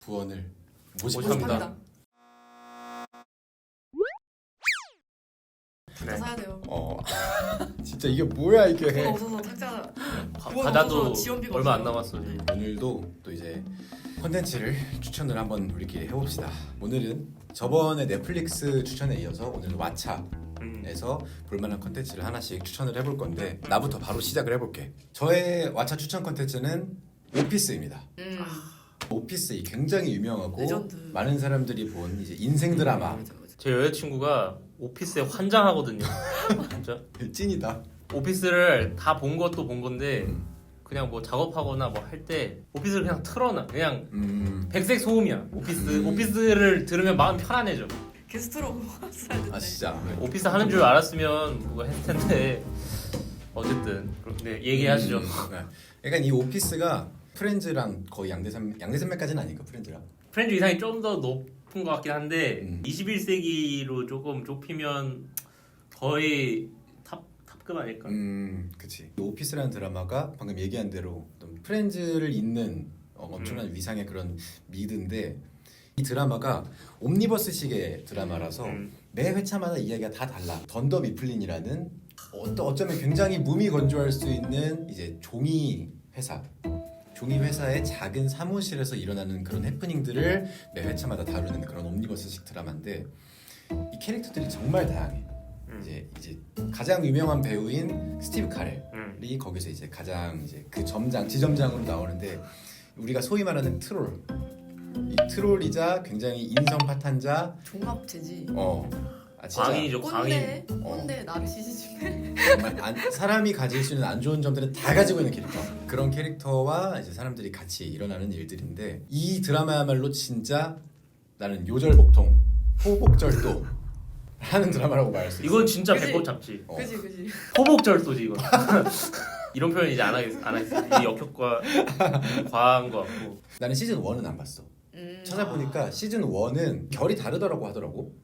부원을 모집합니다. 탁자 사야 돼요. 진짜 이게 뭐야 이게. 돈 없어서 탁자 과자도 지원비가 얼마 안 없어요. 남았어 지금. 오늘도 또 이제 콘텐츠를 추천을 한번 우리끼리 해봅시다. 오늘은 저번에 넷플릭스 추천에 이어서 오늘 왓챠에서 볼만한 콘텐츠를 하나씩 추천을 해볼 건데 나부터 바로 시작을 해볼게. 저의 왓챠 추천 콘텐츠는 오피스입니다. 오피스 굉장히 유명하고 레전드. 많은 사람들이 본 이제 인생 드라마. 제 여자친구가 오피스에 환장하거든요. 진짜 찐이다. 오피스를 다 본 것도 본 건데 그냥 뭐 작업하거나 뭐 할 때 오피스를 그냥 틀어놔. 그냥 백색 소음이야. 오피스를 들으면 마음 편안해져. 게스트로 왔어야 되는데. 아 진짜. 오피스 하는 줄 알았으면 그거 했을 텐데 어쨌든 네, 얘기하시죠. 그러니까 이 오피스가 프렌즈랑 거의 양대산맥까지는 아닌가 프렌즈랑. 프렌즈 이상이 좀 더 높은 것 같긴 한데 21세기로 조금 좁히면 거의 탑급 아닐까? 그치. 오피스라는 드라마가 방금 얘기한 대로 어떤 프렌즈를 잇는 엄청난 위상의 그런 미드인데 이 드라마가 옴니버스식의 드라마라서 매 회차마다 이야기가 다 달라. 던더 미플린이라는 어쩌면 굉장히 무미건조할 수 있는 이제 종이 회사의 작은 사무실에서 일어나는 그런 해프닝들을 매 회차마다 다루는 그런 옴니버스식 드라마인데 이 캐릭터들이 정말 다양해. 이제 가장 유명한 배우인 스티브 카렐이 거기서 이제 가장 이제 그 지점장으로 나오는데 우리가 소위 말하는 트롤. 이 트롤이자 굉장히 인성 파탄자. 종합체지. 진짜 광인이죠, 광인. 꼰대 나르시시즘에. 정말 사람이 가질 수 있는 안 좋은 점들은 다 가지고 있는 캐릭터. 그런 캐릭터와 이제 사람들이 같이 일어나는 일들인데 이 드라마야말로 진짜 나는 요절복통, 호복절도 하는 드라마라고 말할 수 있어. 이건 진짜 그치? 배꼽 잡지. 그지. 호복절도지 이건. 이런 표현 이제 안 하겠어. 이 역효과 과한 거 같고. 나는 시즌 1은 안 봤어. 찾아보니까 시즌 1은 결이 다르더라고 하더라고.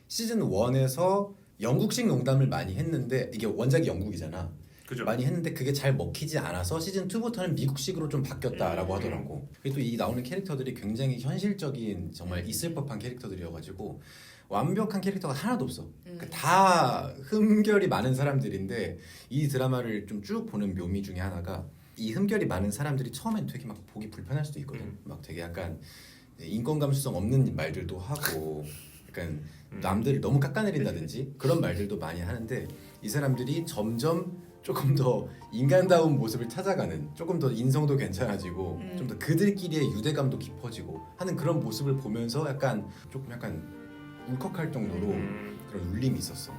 시즌 1에서 영국식 농담을 많이 했는데 이게 원작이 영국이잖아. 그죠. 많이 했는데 그게 잘 먹히지 않아서 시즌 2부터는 미국식으로 좀 바뀌었다라고 하더라고. 그리고 또 이 나오는 캐릭터들이 굉장히 현실적인 정말 있을 법한 캐릭터들이어가지고 완벽한 캐릭터가 하나도 없어. 그러니까 다 흠결이 많은 사람들인데 이 드라마를 좀 쭉 보는 묘미 중에 하나가 이 흠결이 많은 사람들이 처음엔 되게 막 보기 불편할 수도 있거든. 막 되게 약간 인권 감수성 없는 말들도 하고 약간 남들을 너무 깎아내린다든지 그런 말들도 많이 하는데 이 사람들이 점점 조금 더 인간다운 모습을 찾아가는, 조금 더 인성도 괜찮아지고 좀 더 그들끼리의 유대감도 깊어지고 하는 그런 모습을 보면서 약간 울컥할 정도로 그런 울림이 있었어.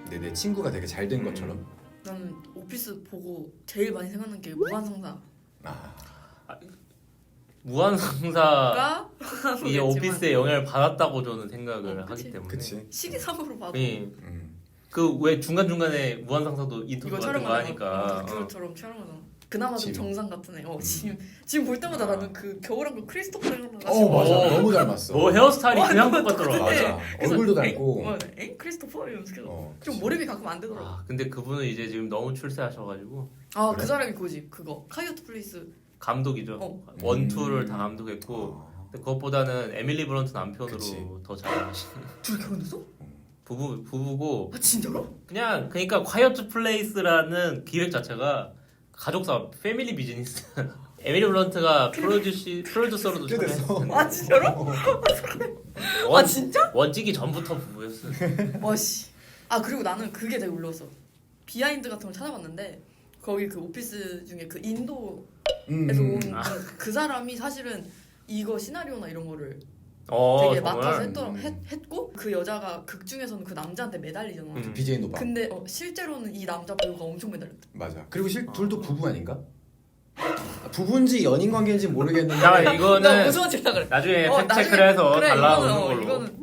근데 내 친구가 되게 잘 된 것처럼. 나는 오피스 보고 제일 많이 생각난 게 무한상사. 무한상사 이게 모르겠지만. 오피스에 영향을 받았다고 저는 생각을 그치. 하기 때문에. 그치. 시기상으로 봐도 네. 그 왜 중간중간에 무한상사도 인터뷰 이거 같은 거 하니까 그것처럼 촬영하잖아. 그나마 좀 지금. 정상 같은 애. 지금 볼 때마다 나는 그 겨울왕국 크리스토퍼 생각나가지고. 맞아. 너무 닮았어. 뭐 헤어스타일이 그냥 와, 똑같더라. 맞아. 얼굴도 닮고. 엥? 크리스토퍼? 이러면서 계속. 그치. 좀 몰입이 가끔 안 되더라고. 근데 그분은 이제 지금 너무 출세하셔가지고 그 그래? 사람이 그거지. 그거 카이오트 플레이스. 감독이죠. 원투를 다 감독했고 근데 그것보다는 에밀리 브런트 남편으로 그치. 더 잘하시는 둘이 결혼했어? 부부고 진짜로? 그러니까 콰이어트 플레이스라는 기획 자체가 가족사 패밀리 비즈니스. 에밀리 브런트가 프로듀서로도 꽤 됐어. 참여했었는데 진짜로? 진짜? 원찍기 전부터 부부였어요. 와씨. 그리고 나는 그게 되게 울렸어. 비하인드 같은 걸 찾아봤는데 거기 그 오피스 중에 그 인도에서 온 그 사람이 사실은 이거 시나리오나 이런 거를 되게 맡아서 했고 그 여자가 극 중에서는 그 남자한테 매달리잖아. BJ 노바. 근데 실제로는 이 남자 배우가 엄청 매달렸대. 맞아. 그리고 둘도 부부 아닌가? 부부인지 연인 관계인지 모르겠는데. 자 나 이거는 무서운 짓 그래. 나중에 팩체크를 해서 그래, 달라오는 걸로. 이거는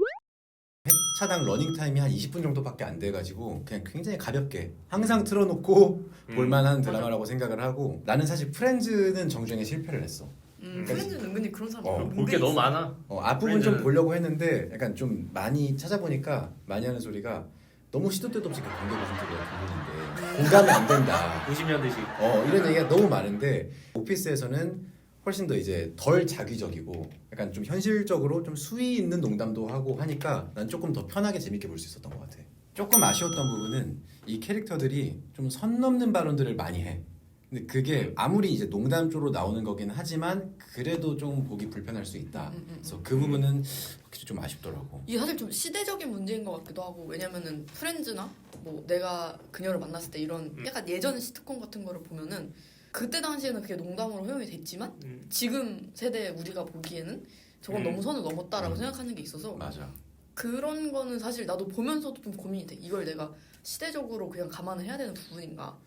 차당 러닝 타임이 한 20분 정도밖에 안 돼가지고 그냥 굉장히 가볍게 항상 틀어놓고 볼만한 드라마라고 생각을 하고 나는 사실 프렌즈는 정주행에 실패를 했어. 프렌즈는 은근히 그런 사람 볼 게 너무 많아. 앞부분 좀 보려고 했는데 약간 좀 많이 찾아보니까 많이 하는 소리가 너무 시도 때도 없이 관계 구성들이야 부분인데 공감이 안 된다. 90년대식. 이런 얘기가 너무 많은데 오피스에서는 훨씬 더 이제 덜 자기적이고 약간 좀 현실적으로 좀 수위 있는 농담도 하고 하니까 난 조금 더 편하게 재밌게 볼 수 있었던 것 같아. 조금 아쉬웠던 부분은 이 캐릭터들이 좀 선 넘는 발언들을 많이 해. 근데 그게 아무리 이제 농담 쪽으로 나오는 거긴 하지만 그래도 좀 보기 불편할 수 있다. 그래서 그 부분은 확실히 좀 아쉽더라고. 이게 사실 좀 시대적인 문제인 것 같기도 하고 왜냐면은 프렌즈나 뭐 내가 그녀를 만났을 때 이런 약간 예전 시트콤 같은 거를 보면은 그때 당시에는 그게 농담으로 허용이 됐지만 지금 세대 우리가 보기에는 저건 너무 선을 넘었다라고 생각하는 게 있어서 맞아. 그런 거는 사실 나도 보면서도 좀 고민이 돼. 이걸 내가 시대적으로 그냥 감안을 해야 되는 부분인가.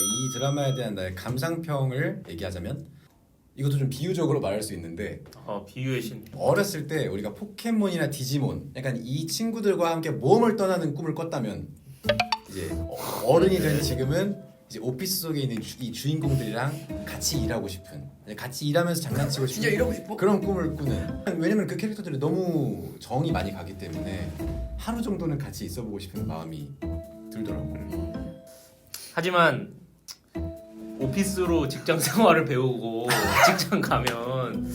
이 드라마에 대한 나의 감상평을 얘기하자면 이것도 좀 비유적으로 말할 수 있는데 비유의 신. 어렸을 때 우리가 포켓몬이나 디지몬 약간 이 친구들과 함께 모험을 떠나는 꿈을 꿨다면 이제 어른이 된 지금은 이제 오피스 속에 있는 이 주인공들이랑 같이 일하고 싶은 같이 일하면서 장난치고 싶은 진짜 이러고 싶어? 그런 꿈을 꾸는. 왜냐면 그 캐릭터들이 너무 정이 많이 가기 때문에 하루 정도는 같이 있어보고 싶은 마음이 들더라고. 하지만 오피스로 직장 생활을 배우고 직장 가면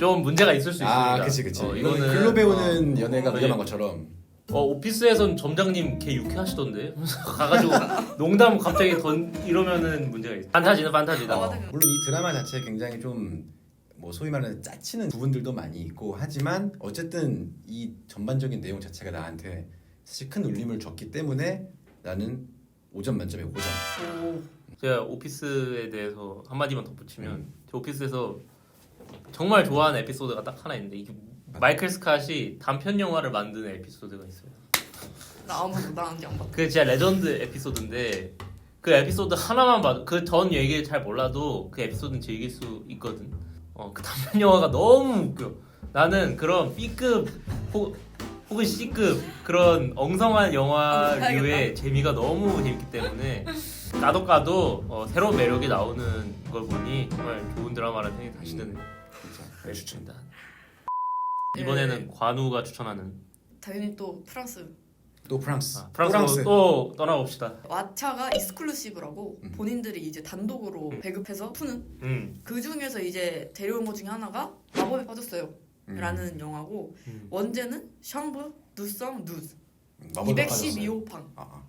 좀 문제가 있을 수 있습니다. 아, 그치. 이거는 이거는 글로 배우는 연애가 네. 위험한 것처럼. 오피스에선 점장님 개 유쾌하시던데 가가지고 농담 갑자기 이러면은 문제가 있어. 판타지는 판타지다. 물론 이 드라마 자체에 굉장히 좀 뭐 소위 말하는 짜치는 부분들도 많이 있고 하지만 어쨌든 이 전반적인 내용 자체가 나한테 사실 큰 울림을 줬기 때문에 나는 5점 만점에 5점. 제가 오피스에 대해서 한마디만 덧붙이면 제 오피스에서 정말 좋아하는 에피소드가 딱 하나 있는데 이게 마이클 스캇이 단편 영화를 만드는 에피소드가 있어요. 나 아무도 나한테 안 봤다. 그 진짜 레전드 에피소드인데 그 에피소드 하나만 봐도 그 전 얘기를 잘 몰라도 그 에피소드는 즐길 수 있거든. 그 단편 영화가 너무 웃겨. 나는 그런 B급 혹은 C급 그런 엉성한 영화류의 재미가 너무 재밌기 때문에 까도 새로운 매력이 나오는 걸 보니 정말 좋은 드라마라는 생각이 다시 드네요. 진짜 추천다. 이번에는 관우가 추천하는 당연히 또 프랑스. 또 프랑스. 프랑스 또 떠나봅시다. 왓챠가 익스클루시브라고 본인들이 이제 단독으로 배급해서 푸는 그 중에서 이제 데려온 것 중에 하나가 마법에 빠졌어요 라는 영화고 원제는 샹브 누성 누즈 212호 방.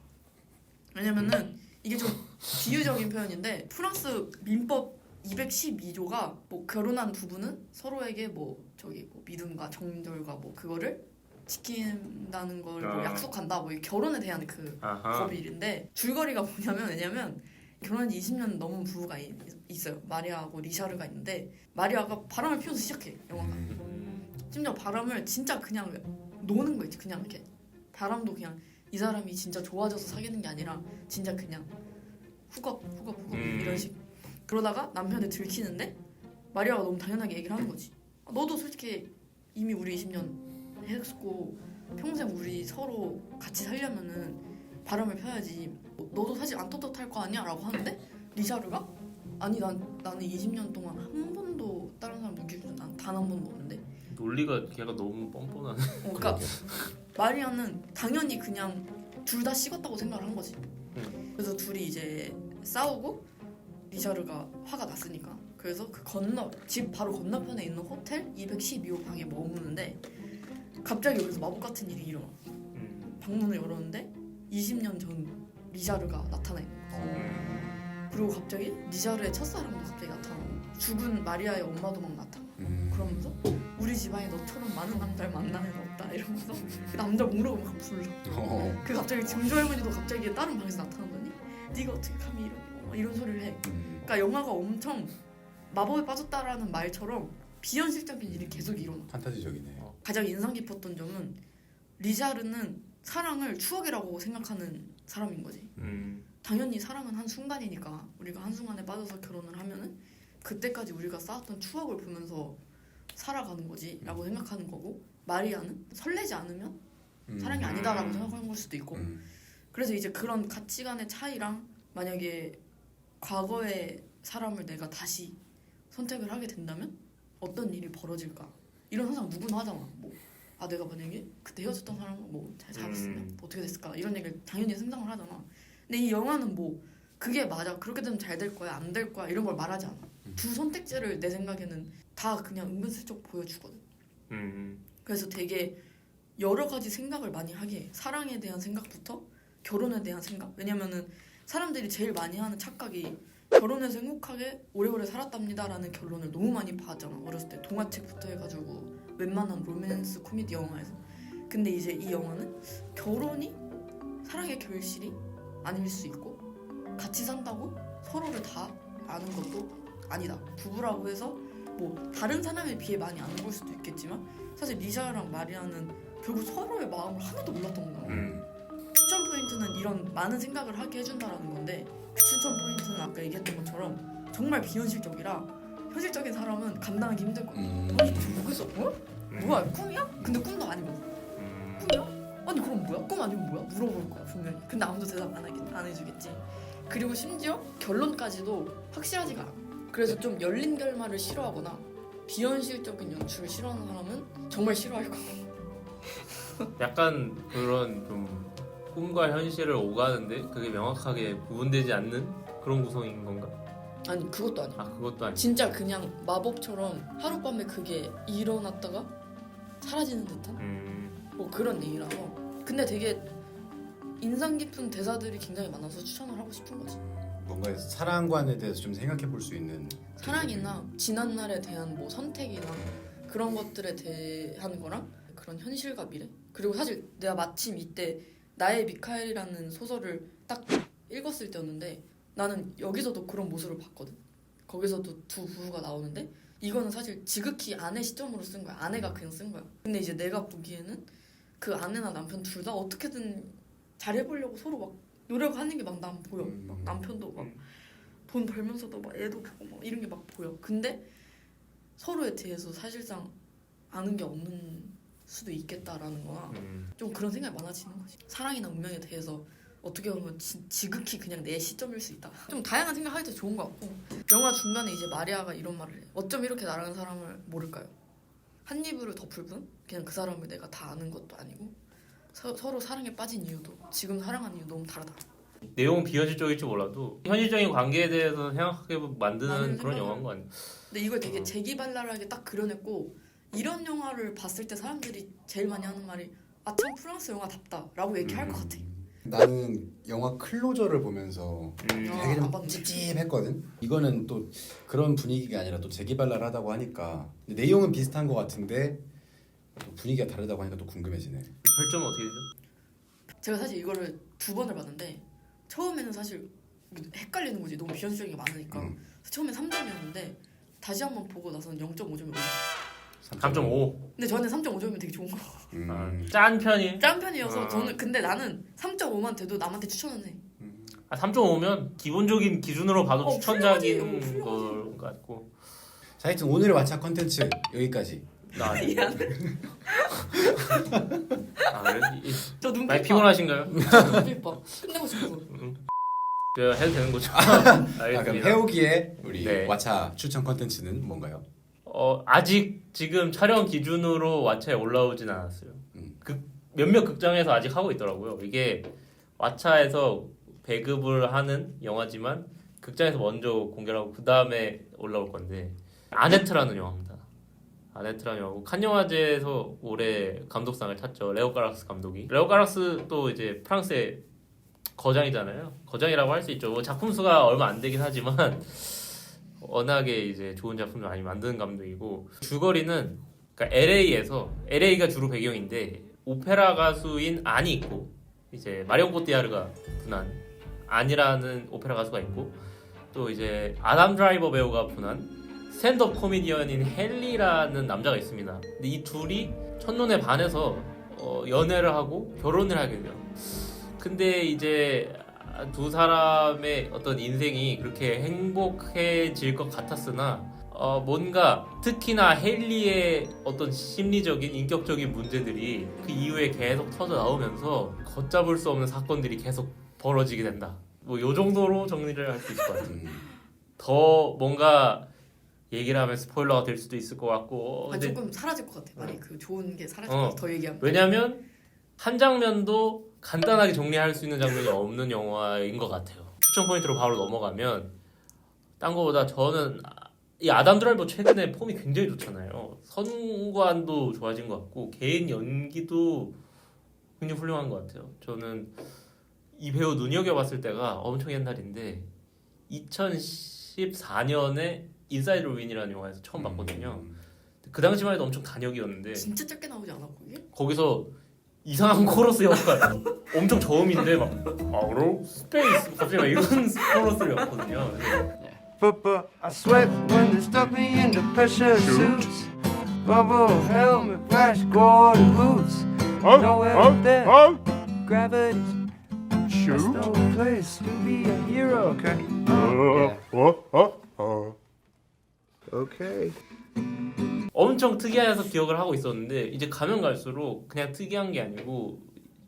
왜냐면은 이게 좀 비유적인 표현인데 프랑스 민법 212조가 뭐 결혼한 부부는 서로에게 뭐 믿음과 정절과 뭐 그거를 지킨다는 걸 뭐 약속한다. 뭐 결혼에 대한 그 법일인데 줄거리가 뭐냐면 왜냐면 결혼한 지 20년 넘은 부부가 있어요. 마리아하고 리샤르가 있는데 마리아가 바람을 피워서 시작해 영화가. 심지어 바람을 진짜 그냥 노는 거 있지. 그냥 이렇게 바람도 그냥 이 사람이 진짜 좋아져서 사귀는 게 아니라 진짜 그냥 후겁 이런 식. 그러다가 남편을 들키는데 마리아가 너무 당연하게 얘기를 하는 거지. 너도 솔직히 이미 우리 20년 했고 평생 우리 서로 같이 살려면은 바람을 펴야지. 너도 사실 안 떳떳할 거 아니야? 라고 하는데 리샤르가 아니 나는 20년 동안 한 번도 다른 사람 느낄 줄 단 한 번도 없는데. 논리가 걔가 너무 뻔뻔하네. 그러니까 마리아는 당연히 그냥 둘 다 식었다고 생각을 한 거지. 그래서 둘이 이제 싸우고 리샤르가 화가 났으니까 그래서 그 집 바로 건너편에 있는 호텔 212호 방에 머무는데 갑자기 여기서 마법 같은 일이 일어나. 방문을 열었는데 20년 전 리샤르가 나타나 있는 거야. 그리고 갑자기 리샤르의 첫사랑도 갑자기 나타나고 죽은 마리아의 엄마도 막 나타나. 그러면서 우리 집안에 너처럼 많은 남자를 만난 애가 없다 이러면서 그 남자 목록을 막 불러. 그 갑자기 증조 할머니도 갑자기 다른 방에서 나타나더니 네가 어떻게 감히 이런 소리를 해. 그러니까 영화가 엄청 마법에 빠졌다라는 말처럼 비현실적인 일이 계속 일어나. 판타지적이네. 가장 인상 깊었던 점은 리샤르는 사랑을 추억이라고 생각하는 사람인 거지. 당연히 사랑은 한 순간이니까 우리가 한순간에 빠져서 결혼을 하면은 그때까지 우리가 쌓았던 추억을 보면서 살아가는 거지 라고 생각하는 거고 마리아는 설레지 않으면 사랑이 아니다라고 생각하는 걸 수도 있고 그래서 이제 그런 가치관의 차이랑 만약에 과거의 사람을 내가 다시 선택을 하게 된다면 어떤 일이 벌어질까 이런 상상 누구나 하잖아. 내가 만약에 그때 헤어졌던 사람은 잘 살았으면 어떻게 됐을까 이런 얘기를 당연히 상상을 하잖아. 근데 이 영화는 그게 맞아 그렇게 되면 잘 될 거야 안 될 거야 이런 걸 말하지 않아. 두 선택지를 내 생각에는 다 그냥 은근슬쩍 보여주거든. 그래서 되게 여러 가지 생각을 많이 하게 해. 사랑에 대한 생각부터 결혼에 대한 생각. 왜냐면은 사람들이 제일 많이 하는 착각이 결혼해서 행복하게 오래오래 살았답니다라는 결론을 너무 많이 봐잖아. 어렸을 때 동화책부터 해가지고 웬만한 로맨스 코미디 영화에서. 근데 이제 이 영화는 결혼이 사랑의 결실이 아닐 수 있고 같이 산다고 서로를 다 아는 것도 아니다. 부부라고 해서 뭐 다른 사람에 비해 많이 안 볼 수도 있겠지만 사실 리샤랑 마리아는 결국 서로의 마음을 하나도 몰랐던 거야. 추천 포인트는 이런 많은 생각을 하게 해준다라는 건데 추천 포인트는 아까 얘기했던 것처럼 정말 비현실적이라 현실적인 사람은 감당하기 힘들 거야. 아니 지금 여기서 뭐야 꿈이야? 근데 꿈도 아니고 꿈이야? 아니 그럼 뭐야? 꿈 아니면 뭐야? 물어볼 거야 분명히. 근데 아무도 대답 안 해주겠지. 그리고 심지어 결론까지도 확실하지가 않아. 그래서 좀 열린 결말을 싫어하거나 비현실적인 연출을 싫어하는 사람은 정말 싫어할 거야. 약간 그런 좀 꿈과 현실을 오가는데 그게 명확하게 구분되지 않는 그런 구성인 건가? 아니 그것도 아니야. 아 그것도 아니야. 진짜 그냥 마법처럼 하룻밤에 그게 일어났다가 사라지는 듯한 뭐 그런 내용이라서. 근데 되게 인상 깊은 대사들이 굉장히 많아서 추천을 하고 싶은 거지. 뭔가 사랑관에 대해서 좀 생각해 볼 수 있는 사랑이나 지난날에 대한 뭐 선택이나 그런 것들에 대한 거랑 그런 현실과 미래. 그리고 사실 내가 마침 이때 나의 미카엘이라는 소설을 딱 읽었을 때였는데 나는 여기서도 그런 모습을 봤거든. 거기서도 두 부부가 나오는데 이거는 사실 지극히 아내 시점으로 쓴 거야. 아내가 그냥 쓴 거야. 근데 이제 내가 보기에는 그 아내나 남편 둘 다 어떻게든 잘해보려고 서로 막 노력하는 게 막 난 보여. 막 남편도 막 돈 벌면서도 막 애도 보고 막 이런 게 막 보여. 근데 서로에 대해서 사실상 아는 게 없는 수도 있겠다라는 거나 좀 그런 생각이 많아지는 거지. 사랑이나 운명에 대해서 어떻게 보면 지극히 그냥 내 시점일 수 있다. 좀 다양한 생각하기 도 좋은 것 같고 영화 중간에 이제 마리아가 이런 말을 해. 어쩜 이렇게 나라는 사람을 모를까요? 한 입으로 덮을 뿐 그냥 그 사람을 내가 다 아는 것도 아니고 서로 사랑에 빠진 이유도 지금 사랑하는 이유 너무 다르다. 내용은 비현실적일지 몰라도 현실적인 관계에 대해서 생각하게 만드는 많은 그런 생각을- 영화인 거 아니야? 근데 이걸 되게 재기발랄하게 딱 그려냈고 이런 영화를 봤을 때 사람들이 제일 많이 하는 말이 아 참 프랑스 영화답다 라고 얘기할 것 같아. 나는 영화 클로저를 보면서 되게 안 좀 봤는데. 찝찝했거든. 이거는 또 그런 분위기가 아니라 또 재기발랄하다고 하니까 근데 내용은 비슷한 것 같은데 또 분위기가 다르다고 하니까 또 궁금해지네. 별점은 어떻게 되죠? 제가 사실 이거를 2번을 봤는데 처음에는 사실 헷갈리는 거지. 너무 비현실적인 게 많으니까. 처음엔 3점이었는데 다시 한번 보고 나서는 0.5점이 올랐어요. 3.5. 근데 저는 3.5점이면 되게 좋은 거. 짠 편이. 짠 편이어서 저는 근데 나는 3.5만 돼도 남한테 추천은 해. 3.5면 기본적인 기준으로 봐도 추천작인 훌륭하지. 것 같고. 자, 하여튼 오늘의 왓챠 컨텐츠 여기까지. 나 미안. 저 눈빛 많이 봐. 피곤하신가요? 눈빛 봐. 끝내고 싶어. 제가 해도 되는 거죠? 그럼 알겠습니다. 해오기의 우리 네. 왓챠 추천 컨텐츠는 뭔가요? 아직 지금 촬영 기준으로 왓챠에 올라오진 않았어요. 몇몇 극장에서 아직 하고 있더라고요. 이게 왓챠에서 배급을 하는 영화지만 극장에서 먼저 공개를 하고 그 다음에 올라올 건데 아네트라는 영화입니다. 아네트라는 영화고 칸 영화제에서 올해 감독상을 탔죠. 레오 까락스 감독이. 레오 까락스 또 이제 프랑스의 거장이잖아요. 거장이라고 할 수 있죠. 뭐 작품 수가 얼마 안 되긴 하지만 워낙에 이제 좋은 작품을 많이 만드는 감독이고 줄거리는 그러니까 LA가 주로 배경인데 오페라 가수인 안이 있고 이제 마리온 코티야르가 분한 안이라는 오페라 가수가 있고 또 이제 아담 드라이버 배우가 분한 스탠드업 코미디언인 헨리라는 남자가 있습니다. 근데 이 둘이 첫눈에 반해서 연애를 하고 결혼을 하게 돼요. 근데 이제 두 사람의 어떤 인생이 그렇게 행복해질 것 같았으나 뭔가 특히나 헨리의 어떤 심리적인 인격적인 문제들이 그 이후에 계속 터져 나오면서 걷잡을 수 없는 사건들이 계속 벌어지게 된다. 뭐 요 정도로 정리를 할 수 있을 것 같아요. 더 뭔가 얘기를 하면 스포일러가 될 수도 있을 것 같고 근데 조금 사라질 것 같아. 만약 그 좋은 게 사라질 것 같아. 더 얘기하면. 왜냐면 한 장면도 간단하게 정리할 수 있는 장면이 없는 영화인 것 같아요. 추천 포인트로 바로 넘어가면 딴 거보다 저는 이 아담 드라이버 최근에 폼이 굉장히 좋잖아요. 선관도 좋아진 것 같고 개인 연기도 굉장히 훌륭한 것 같아요. 저는 이 배우 눈여겨봤을 때가 엄청 옛날인데 2014년에 인사이드 윈이라는 영화에서 처음 봤거든요. 그 당시만 해도 엄청 단역이었는데 진짜 짧게 나오지 않아 거기? 거기서 이상한 코러스 역할 엄청 저음인데 막 아우로 스페이스 갑자기 막 이런 코러스를 였거든요. But I sweat when they stuck me in the pressure suits. Bubble helmet, flash, Gordon boots. Nowhere up there, gravity's just no place to be a hero. Okay. Okay. 엄청 특이해서 기억을 하고 있었는데 이제 가면 갈수록 그냥 특이한 게 아니고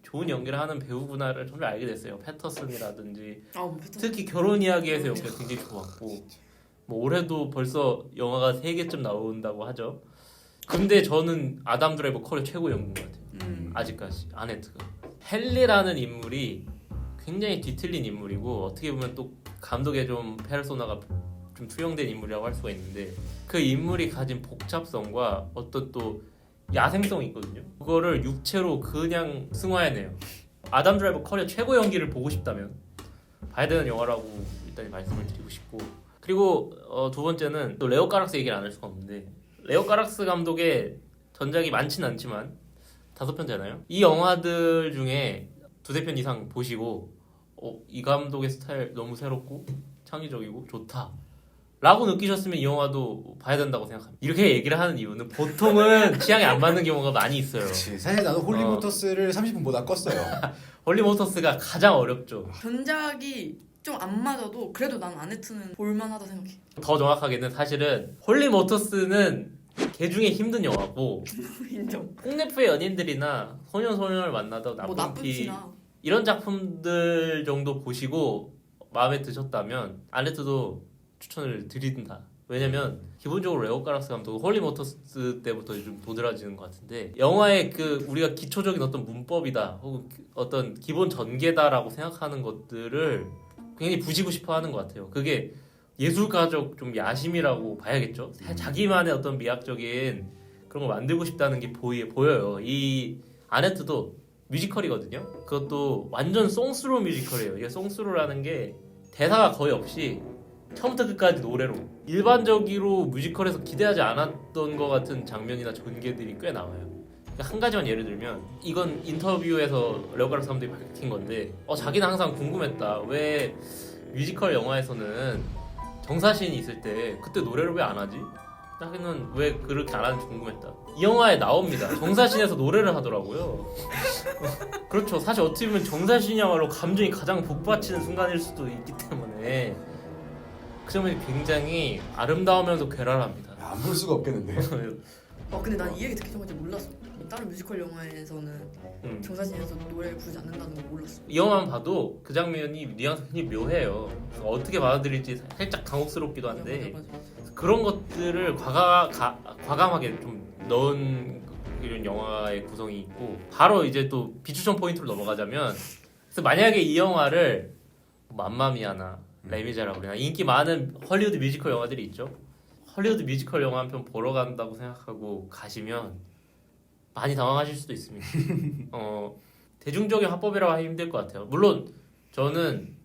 좋은 연기를 하는 배우구나를 정말 알게 됐어요. 패터슨이라든지 특히 결혼 이야기에서 연기가 굉장히 좋았고 뭐 올해도 벌써 영화가 3개쯤 나온다고 하죠. 근데 저는 아담 드라이버 커리어 최고 연기인 것 같아요. 아직까지 아네트가 헨리라는 인물이 굉장히 뒤틀린 인물이고 어떻게 보면 또 감독의 좀 페르소나가 좀 투영된 인물이라고 할 수가 있는데 그 인물이 가진 복잡성과 어떤 또 야생성이 있거든요. 그거를 육체로 그냥 승화해내요. 아담 드라이버 커리어 최고 연기를 보고 싶다면 봐야 되는 영화라고 일단 말씀을 드리고 싶고 그리고 두 번째는 또 레오 까락스 얘기를 안 할 수가 없는데 레오 까락스 감독의 전작이 많진 않지만 5편잖아요. 이 영화들 중에 2-3편 이상 보시고 이 감독의 스타일 너무 새롭고 창의적이고 좋다 라고 느끼셨으면 이 영화도 봐야 된다고 생각합니다. 이렇게 얘기를 하는 이유는 보통은 취향이 안 맞는 경우가 많이 있어요. 그치. 사실 나도 홀리모터스를 30분보다 껐어요. 홀리모터스가 가장 어렵죠. 전작이 좀 안 맞아도 그래도 난 아네트는 볼만하다 생각해. 더 정확하게는 사실은 홀리모터스는 개중에 힘든 영화고 인정. 홍네프의 연인들이나 소년소녀를 만나다 뭐 나쁜 피 나쁜 피나 이런 작품들 정도 보시고 마음에 드셨다면 아네트도 추천을 드린다. 왜냐면 기본적으로 레오 까락스 감독은 홀리모터스 때부터 좀 도드라지는 것 같은데 영화의 그 우리가 기초적인 어떤 문법이다 혹은 어떤 기본 전개다라고 생각하는 것들을 굉장히 부시고 싶어하는 것 같아요. 그게 예술가적 좀 야심이라고 봐야겠죠. 자기만의 어떤 미학적인 그런 걸 만들고 싶다는 게 보여요. 이 아네트도 뮤지컬이거든요. 그것도 완전 송스루 뮤지컬이에요. 이게 송스루라는 게 대사가 거의 없이 처음부터 끝까지 노래로 일반적으로 뮤지컬에서 기대하지 않았던 것 같은 장면이나 전개들이 꽤 나와요. 그러니까 한 가지만 예를 들면 이건 인터뷰에서 레오 까락스 감독이 밝힌 건데 자기는 항상 궁금했다. 왜 뮤지컬 영화에서는 정사신이 있을 때 그때 노래를 왜 안 하지? 자기는 왜 그렇게 안 하는지 궁금했다. 이 영화에 나옵니다. 정사신에서 노래를 하더라고요. 그렇죠. 사실 어떻게 보면 정사신이야말로 감정이 가장 북받치는 순간일 수도 있기 때문에 그 점이 굉장히 아름다우면서 괴랄합니다. 안 볼 수가 없겠는데. 근데 난 이 얘기 듣기 전까지 몰랐어. 다른 뮤지컬 영화에서는 정사진에서 노래를 부르지 않는다는 걸 몰랐어. 이 영화만 봐도 그 장면이 뉘앙스가 굉장히 묘해요. 어떻게 받아들일지 살짝 당혹스럽기도 한데 맞아. 그런 것들을 과감하게 좀 넣은 이런 영화의 구성이 있고 바로 이제 또 비추천 포인트로 넘어가자면 그래서 만약에 이 영화를 맘마미아나 레미제라블이나 인기 많은 헐리우드 뮤지컬 영화들이 있죠. 헐리우드 뮤지컬 영화 한 편 보러 간다고 생각하고 가시면 많이 당황하실 수도 있습니다. 대중적인 화법이라고 하기 힘들 것 같아요. 물론 저는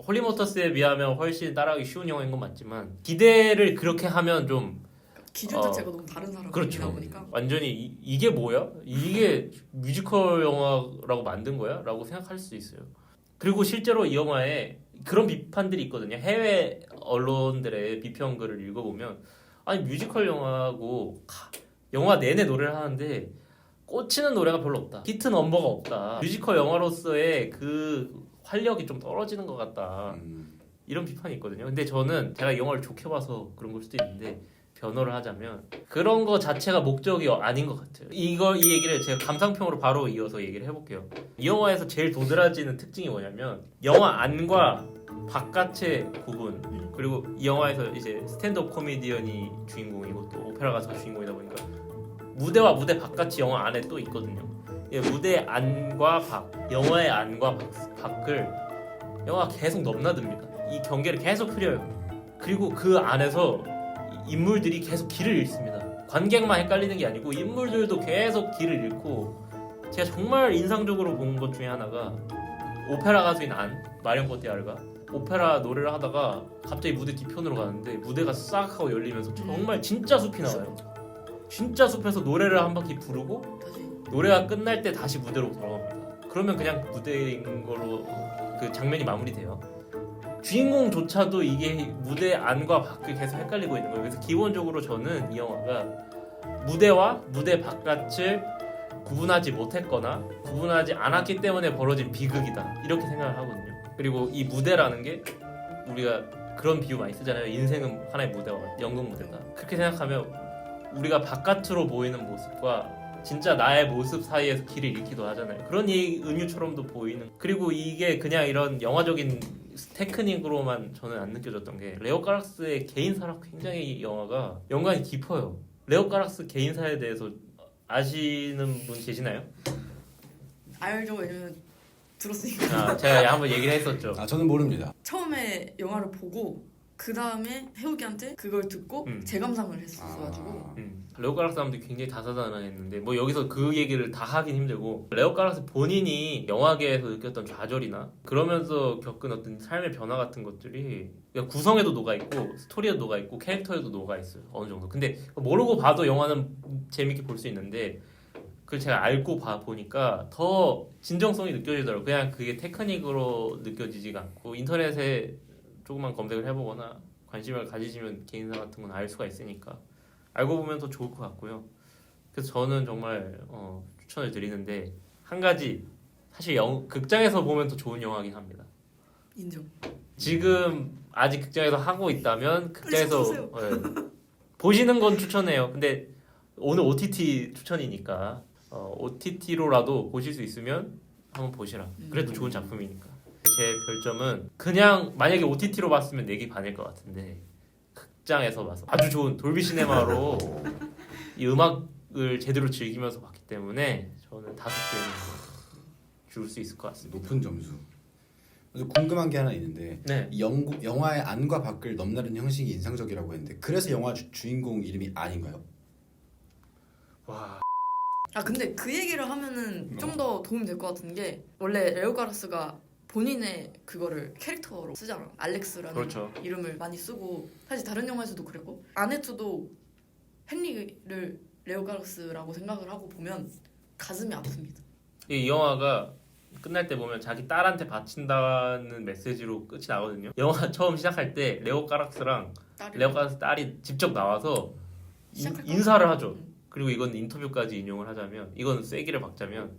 홀리모터스에 비하면 훨씬 따라하기 쉬운 영화인 건 맞지만 기대를 그렇게 하면 좀 기준 자체가 너무 다른 사람이다 그렇죠. 보니까 완전히 이게 뭐야? 이게 뮤지컬 영화라고 만든 거야? 라고 생각할 수 있어요. 그리고 실제로 이 영화에 그런 비판들이 있거든요. 해외 언론들의 비평글을 읽어보면 아니 뮤지컬 영화고 영화 내내 노래를 하는데 꽂히는 노래가 별로 없다. 히트 넘버가 없다. 뮤지컬 영화로서의 그 활력이 좀 떨어지는 것 같다. 이런 비판이 있거든요. 근데 저는 제가 이 영화를 좋게 봐서 그런 걸 수도 있는데 변호를 하자면 그런 거 자체가 목적이 아닌 것 같아요. 이 얘기를 제가 감상평으로 바로 이어서 얘기를 해볼게요. 이 영화에서 제일 도드라지는 특징이 뭐냐면 영화 안과 바깥의 구분 그리고 이 영화에서 이제 스탠드업 코미디언이 주인공이고 또 오페라 가수가 주인공이다 보니까 무대와 무대 바깥이 영화 안에 또 있거든요. 무대 안과 밖, 영화의 안과 밖을 영화가 계속 넘나듭니다. 이 경계를 계속 흐려요. 그리고 그 안에서 인물들이 계속 길을 잃습니다. 관객만 헷갈리는 게 아니고 인물들도 계속 길을 잃고 제가 정말 인상적으로 본 것 중에 하나가 오페라 가수인 마리온 코티아르가 오페라 노래를 하다가 갑자기 무대 뒤편으로 가는데 무대가 싹 하고 열리면서 정말 진짜 숲이 나와요. 진짜 숲에서 노래를 한 바퀴 부르고 다시 노래가 끝날 때 다시 무대로 돌아갑니다. 그러면 그냥 무대인 걸로 그 장면이 마무리돼요. 주인공조차도 이게 무대 안과 밖을 계속 헷갈리고 있는 거예요. 그래서 기본적으로 저는 이 영화가 무대와 무대 바깥을 구분하지 못했거나 구분하지 않았기 때문에 벌어진 비극이다 이렇게 생각을 하거든요. 그리고 이 무대라는 게 우리가 그런 비유 많이 쓰잖아요. 인생은 하나의 무대와 연극 무대다. 그렇게 생각하면 우리가 바깥으로 보이는 모습과 진짜 나의 모습 사이에서 길을 잃기도 하잖아요. 그런 은유처럼도 보이는. 그리고 이게 그냥 이런 영화적인 테크닉으로만 저는 안 느껴졌던 게 레오 카락스의 개인사랑 굉장히 이 영화가 연관이 깊어요. 레오 카락스 개인사에 대해서 아시는 분 계시나요? 알죠. 왜냐면 들었으니까. 제가 한번 얘기를 했었죠. 저는 모릅니다. 처음에 영화를 보고 그 다음에 해욱이한테 그걸 듣고 재감상을 했었어가지고 레오 카락스 사람들이 굉장히 다사다난했는데 뭐 여기서 그 얘기를 다 하긴 힘들고 레오 카락스 본인이 영화계에서 느꼈던 좌절이나 그러면서 겪은 어떤 삶의 변화 같은 것들이 그냥 구성에도 녹아있고 스토리에도 녹아있고 캐릭터에도 녹아있어요. 어느 정도. 근데 모르고 봐도 영화는 재밌게 볼 수 있는데 그걸 제가 알고 보니까 더 진정성이 느껴지더라고요. 그냥 그게 테크닉으로 느껴지지가 않고 인터넷에 조금만 검색을 해보거나 관심을 가지시면 개인사 같은 건 알 수가 있으니까 알고 보면 더 좋을 것 같고요. 그래서 저는 정말 추천을 드리는데 한 가지 사실 극장에서 보면 더 좋은 영화긴 합니다. 인정. 지금 아직 극장에서 하고 있다면 극장에서 보세요. 보시는 건 추천해요. 근데 오늘 OTT 추천이니까 OTT로라도 보실 수 있으면 한번 보시라. 그래도 좋은 작품이니까. 제 별점은 그냥 만약에 OTT로 봤으면 4개 반일 것 같은데 극장에서 봐서 아주 좋은 돌비 시네마로 이 음악을 제대로 즐기면서 봤기 때문에 저는 5개는 줄 수 있을 것 같습니다. 높은 점수. 그래서 궁금한 게 하나 있는데 네. 이 영화의 안과 밖을 넘나르는 형식이 인상적이라고 했는데 그래서 영화 주인공 이름이 아닌가요? 와. 근데 그 얘기를 하면은 좀 더 도움이 될 것 같은 게 원래 레오 카락스가 본인의 그거를 캐릭터로 쓰잖아. 알렉스라는 그렇죠. 이름을 많이 쓰고 사실 다른 영화에서도 그랬고 아네트도 헨리를 레오 카락스라고 생각을 하고 보면 가슴이 아픕니다. 이 영화가 끝날 때 보면 자기 딸한테 바친다는 메시지로 끝이 나거든요. 영화 처음 시작할 때 레오 카락스랑 레오 카락스 딸이 직접 나와서 인사를 하죠. 그리고 이건 인터뷰까지 인용을 하자면 이건 쐐기를 박자면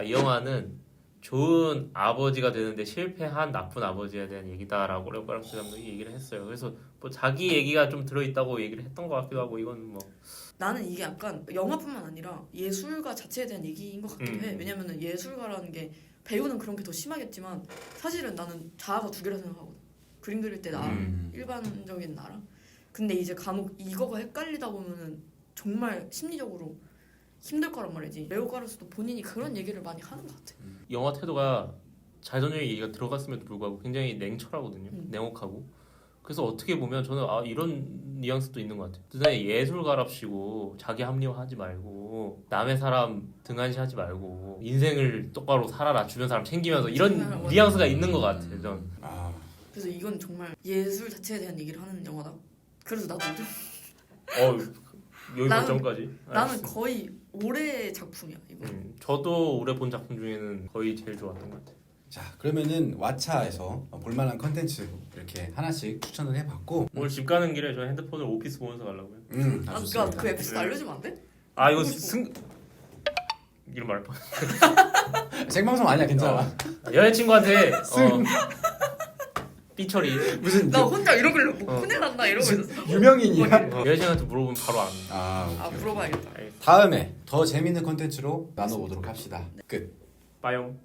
이 영화는 좋은 아버지가 되는데 실패한 나쁜 아버지에 대한 얘기다라고 레오 카락스 감독이 얘기를 했어요. 그래서 뭐 자기 얘기가 좀 들어있다고 얘기를 했던 것 같기도 하고 이건 뭐 나는 이게 약간 영화뿐만 아니라 예술가 자체에 대한 얘기인 것 같기도 해. 왜냐면은 예술가라는 게 배우는 그런 게 더 심하겠지만 사실은 나는 자아가 2개라 생각하거든. 그림 그릴 때 나랑 일반적인 나랑. 근데 이제 간혹 이거가 헷갈리다 보면은 정말 심리적으로 힘들 거란 말이지. 레오 카락스도 본인이 그런 얘기를 많이 하는 것 같아. 영화 태도가 자전적인 얘기가 들어갔음에도 불구하고 굉장히 냉철하거든요. 냉혹하고. 그래서 어떻게 보면 저는 이런 뉘앙스도 있는 것 같아요. 세상에 예술가랍시고 자기 합리화하지 말고 남의 사람 등한시하지 말고 인생을 똑바로 살아라. 주변 사람 챙기면서 이런 뉘앙스가 있는 것 같아요. 전. 그래서 이건 정말 예술 자체에 대한 얘기를 하는 영화다. 그래서 나도 여기 몇 점까지? 나는 거의 올해의 작품이야 이거. 저도 올해 본 작품 중에는 거의 제일 좋았던 것 같아요. 자 그러면은 왓챠에서 볼만한 컨텐츠 이렇게 하나씩 추천을 해봤고 오늘 집 가는 길에 저 핸드폰을 오피스 보면서 가려고요. 아까 그 에피소드 알려주면 안 돼? 이거 이런 말 뻔. 생방송 아니야 괜찮아. 여자친구한테 삐처리 무슨 나 혼자 이러길래 뭐 큰일 났나 이러고 있었어. 유명인이야? 여자친구한테 물어보면 바로 안. 오케이. 물어봐야겠다. 다음에 더 재밌는 컨텐츠로 나눠보도록 합시다. 끝. 빠용.